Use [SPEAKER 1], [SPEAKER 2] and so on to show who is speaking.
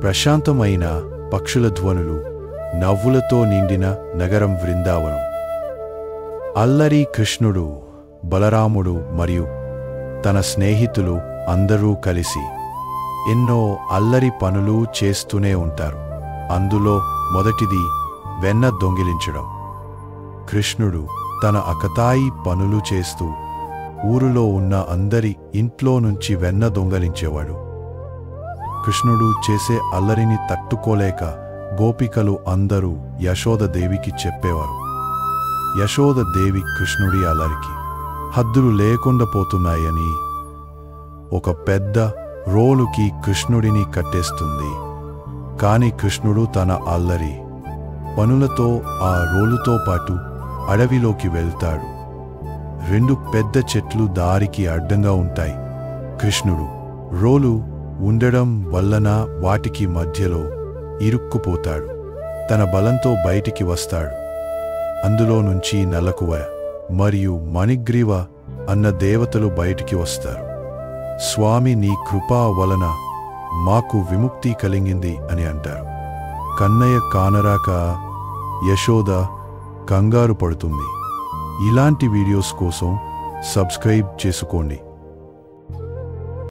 [SPEAKER 1] ప్రశాంతమైన పక్షుల ధ్వనులు, నవ్వులతో నిండిన నగరం బృందావనం. అల్లరి కృష్ణుడు, బలరాముడు మరియు తన స్నేహితులు అందరూ కలిసి ఎన్నో అల్లరి పనులు చేస్తూనే ఉంటారు. అందులో మొదటిది వెన్న దొంగిలించడం. కృష్ణుడు తన అకతాయి పనులు చేస్తూ ఊరులో ఉన్న అందరి ఇంట్లో నుంచి వెన్న దొంగలించేవాడు. కృష్ణుడు చేసే అల్లరిని తట్టుకోలేక గోపికలు అందరూ యశోదదేవికి చెప్పేవారు. యశోదదేవి కృష్ణుడి అల్లరికి హద్దులు లేకుండా పోతున్నాయని ఒక పెద్ద రోలుకి కృష్ణుడిని కట్టేస్తుంది. కాని కృష్ణుడు తన అల్లరి పనులతో ఆ రోలుతో పాటు అడవిలోకి వెళ్తాడు. 2 పెద్ద చెట్లు దారికి అడ్డంగా ఉంటాయి. కృష్ణుడు రోలు ఉండడం వలన వాటికి మధ్యలో ఇరుక్కుపోతాడు. తన బలంతో బయటికి వస్తాడు. అందులో నుంచి నలకువ మరియు మణిగ్రీవ అన్న దేవతలు బయటికి వస్తారు. స్వామి, నీ కృపా వలన మాకు విముక్తి కలిగింది అని అంటారు. కన్నయ్య కానరాక యశోద కంగారు పడుతుంది. ఇలాంటి వీడియోస్ కోసం సబ్స్క్రైబ్ చేసుకోండి.